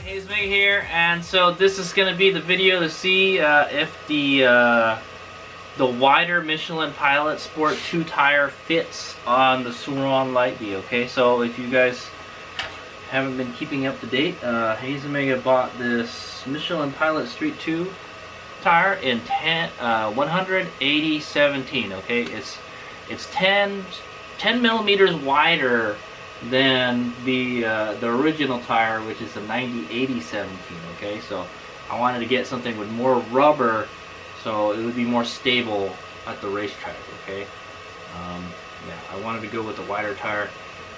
Hayes Mig here, and so this is going to be the video to see if the wider Michelin Pilot Sport 2 tire fits on the Suron Light B. Okay, so if you guys haven't been keeping up to date, Hayes Mig bought this Michelin Pilot Street 2 tire in 180/17. Okay, it's 10 millimeters wider than the original tire, which is a 90/80/17. Okay, so I wanted to get something with more rubber so it would be more stable at the racetrack. Okay, yeah, I wanted to go with the wider tire.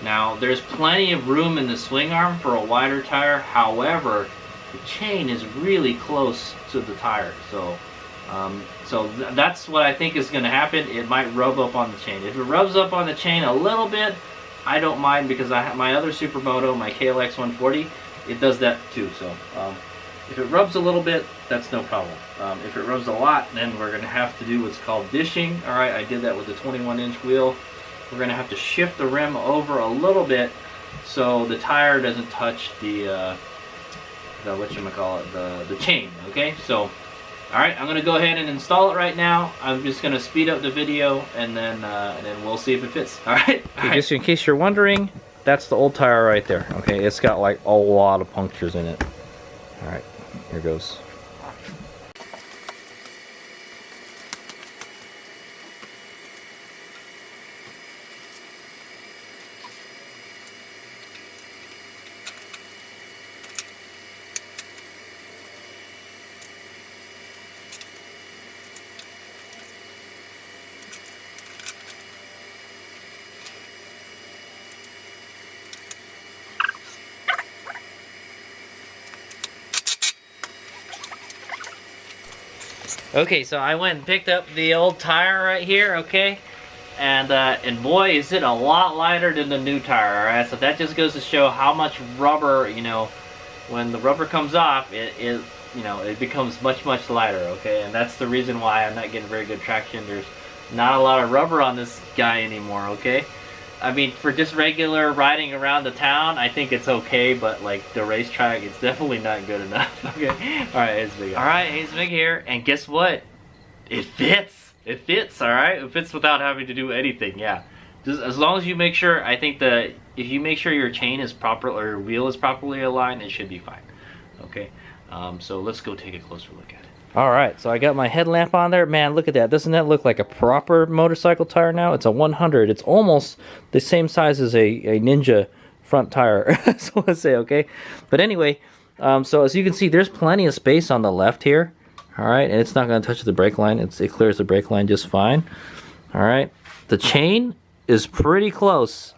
Now there's plenty of room in the swing arm for a wider tire, however the chain is really close to the tire, so that's what I think is going to happen. It might rub up on the chain. If it rubs up on the chain a little bit, I don't mind, because I have my other Supermoto, my KLX 140, it does that too. So if it rubs a little bit, that's no problem. If it rubs a lot, then we're going to have to do what's called dishing. Alright, I did that with the 21-inch wheel. We're going to have to shift the rim over a little bit so the tire doesn't touch the the chain. Okay, so alright, I'm going to go ahead and install it right now. I'm just going to speed up the video and then we'll see if it fits. Alright? Just in case you're wondering, that's the old tire right there. Okay, it's got like a lot of punctures in it. Alright, here goes. Okay, so I went and picked up the old tire right here, okay? And boy, is it a lot lighter than the new tire, alright? So that just goes to show how much rubber, you know, when the rubber comes off, it becomes much lighter, okay? And that's the reason why I'm not getting very good traction. There's not a lot of rubber on this guy anymore, okay? I mean, for just regular riding around the town, I think it's okay, but like the racetrack, it's definitely not good enough. Okay, all right, Hayes Mig. All right, Hayes Mig here, and guess what? It fits. It fits. All right, it fits without having to do anything. Yeah, just as long as you make sure. I think if you make sure your chain is proper or your wheel is properly aligned, it should be fine. Okay, so let's go take a closer look at it. Alright, so I got my headlamp on there. Man, look at that. Doesn't that look like a proper motorcycle tire now? It's a 100. It's almost the same size as a Ninja front tire. So let's say, okay? But anyway, so as you can see, there's plenty of space on the left here. Alright, and it's not going to touch the brake line. It clears the brake line just fine. Alright, the chain is pretty close.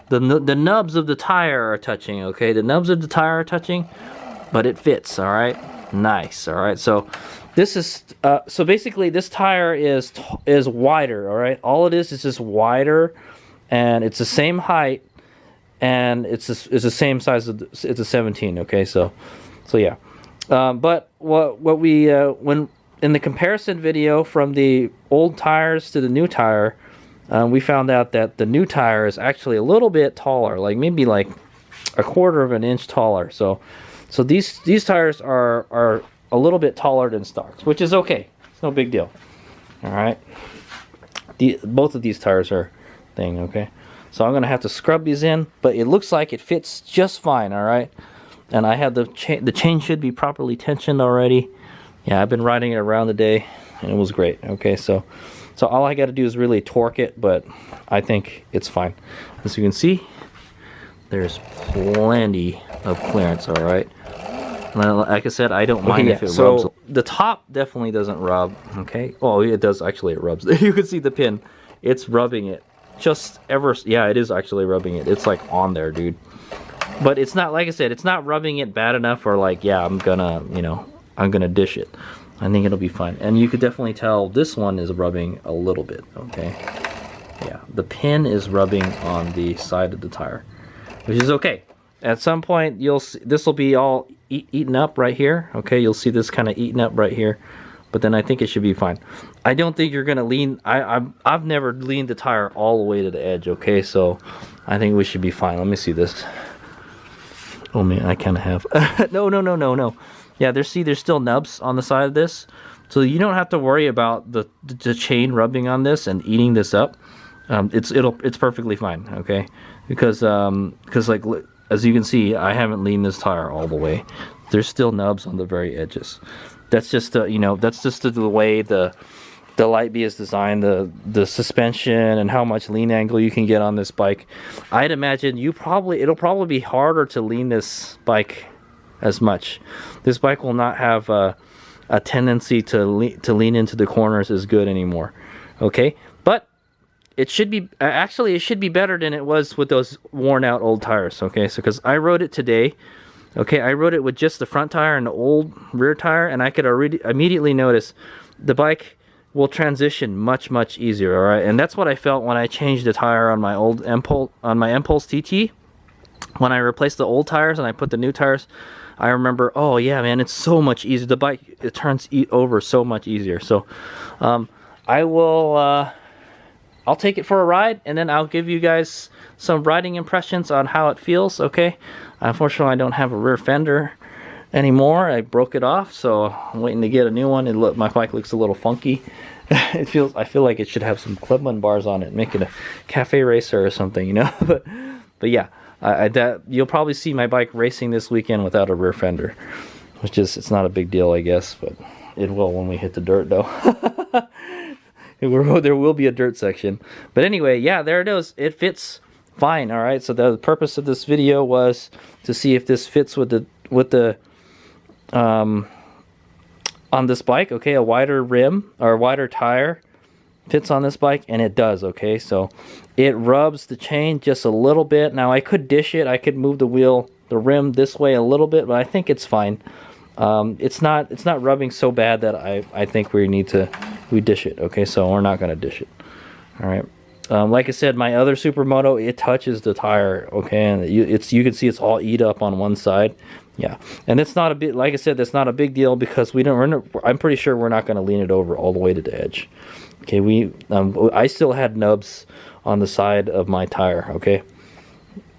The nubs of the tire are touching, okay? The nubs of the tire are touching, but it fits, alright? Nice, alright? So this is so basically this tire is wider, all right? All it is just wider, and it's the same height, and it's the same size. It's a 17, okay? So yeah. But what we when in the comparison video from the old tires to the new tire, we found out that the new tire is actually a little bit taller, like maybe like a quarter of an inch taller. So these tires are a little bit taller than stocks, which is okay. It's no big deal. All right. Both of these tires are thing, okay? So I'm going to have to scrub these in, but it looks like it fits just fine, all right? And I have the chain should be properly tensioned already. Yeah, I've been riding it around the day, and it was great, okay? So all I got to do is really torque it, but I think it's fine. As you can see, there's plenty of clearance, all right? Like I said, I don't mind if it rubs. The top definitely doesn't rub, okay? Oh, it does actually, it rubs. You can see the pin. It's rubbing it. Yeah, it is actually rubbing it. It's like on there, dude. But it's not, like I said, it's not rubbing it bad enough or like, yeah, I'm gonna dish it. I think it'll be fine. And you could definitely tell this one is rubbing a little bit, okay? Yeah, the pin is rubbing on the side of the tire, which is okay. At some point, you'll see this will be all eaten up right here. Okay, you'll see this kind of eaten up right here, but then I think it should be fine. I don't think you're gonna lean. I've never leaned the tire all the way to the edge. Okay, so I think we should be fine. Let me see this. Oh man, I kind of have. No. Yeah, there's still nubs on the side of this, so you don't have to worry about the chain rubbing on this and eating this up. It's perfectly fine, okay? Because like as you can see, I haven't leaned this tire all the way. There's still nubs on the very edges. That's just that's just the way the Lightbee is designed, the suspension and how much lean angle you can get on this bike. I'd imagine it'll probably be harder to lean this bike as much. This bike will not have a tendency to lean into the corners as good anymore. Okay, but it should be actually it should be better than it was with those worn out old tires. Okay, so because I rode it today. Okay, I rode it with just the front tire and the old rear tire, and I could already immediately notice the bike will transition much easier. All right, and that's what I felt when I changed the tire on my old Impulse TT. When I replaced the old tires and I put the new tires, I remember, oh yeah, man, it's so much easier. The bike, it turns over so much easier. So I will I'll take it for a ride, and then I'll give you guys some riding impressions on how it feels. Okay, unfortunately I don't have a rear fender anymore. I broke it off, so I'm waiting to get a new one. My bike looks a little funky. I feel like it should have some Clubman bars on it, make it a cafe racer or something, you know. but yeah, you'll probably see my bike racing this weekend without a rear fender, which is, it's not a big deal, I guess, but it will when we hit the dirt though. There will be a dirt section. But anyway, yeah, there it is. It fits fine. All right, so the purpose of this video was to see if this fits with the on this bike. Okay, a wider rim or a wider tire fits on this bike, and it does. Okay, so it rubs the chain just a little bit. Now I could dish it, I could move the rim this way a little bit, but I think it's fine. It's not rubbing so bad that I think we dish it. Okay, so we're not gonna dish it. All right, like I said, my other Supermoto, it touches the tire. Okay, and you can see it's all eat up on one side. Yeah, and it's not a bit, like I said, that's not a big deal because I'm pretty sure we're not going to lean it over all the way to the edge. Okay, I still had nubs on the side of my tire. Okay,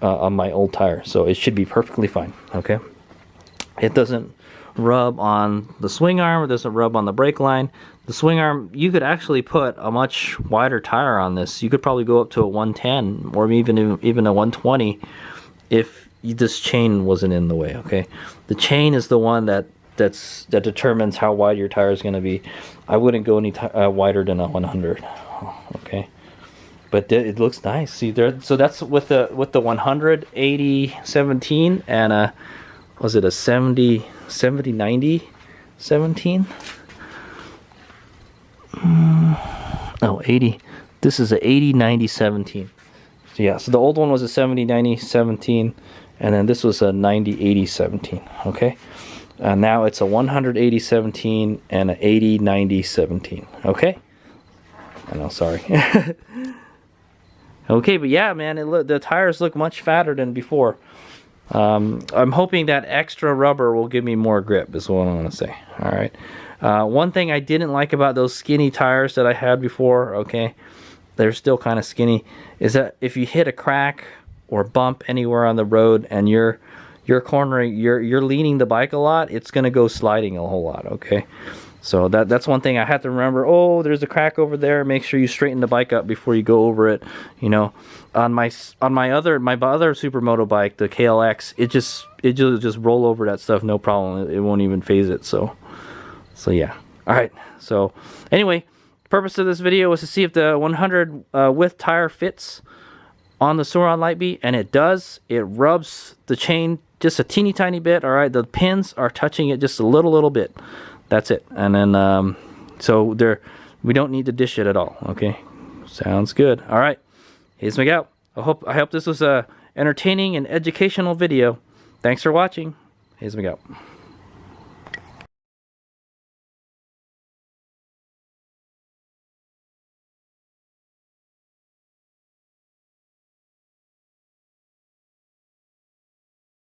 on my old tire, so it should be perfectly fine. Okay, it doesn't rub on the swing arm, it doesn't rub on the brake line. The swing arm, you could actually put a much wider tire on this. You could probably go up to a 110 or even a 120 if this chain wasn't in the way. Okay, the chain is the one that determines how wide your tire is going to be. I wouldn't go any wider than a 100. Okay, but it looks nice. See there, so that's with the 180 17 and was it a 70 90 17? No, 80. This is a 80 90 17. So yeah, so the old one was a 70 90 17, and then this was a 90 80 17. Okay, and now it's a 180 17 and an 80 90 17. Okay, I know, sorry. Okay, but yeah, man, the tires look much fatter than before. I'm hoping that extra rubber will give me more grip, is what I'm going to say. All right. One thing I didn't like about those skinny tires that I had before, okay, they're still kind of skinny, is that if you hit a crack or bump anywhere on the road and you're cornering, you're leaning the bike a lot, it's going to go sliding a whole lot. Okay, so that's one thing I have to remember. Oh, there's a crack over there, make sure you straighten the bike up before you go over it. You know, on my other Supermoto bike, the KLX, it'll just roll over that stuff, no problem. It won't even phase it. So yeah. All right, so anyway, the purpose of this video was to see if the 100 width tire fits on the Sur-Ron Lightbee, and it does. It rubs the chain just a teeny tiny bit. All right, the pins are touching it just a little bit. That's it. And then so we don't need to dish it at all. Okay, sounds good. All right, here's Miguel. I hope this was a entertaining and educational video. Thanks for watching. Here's Miguel.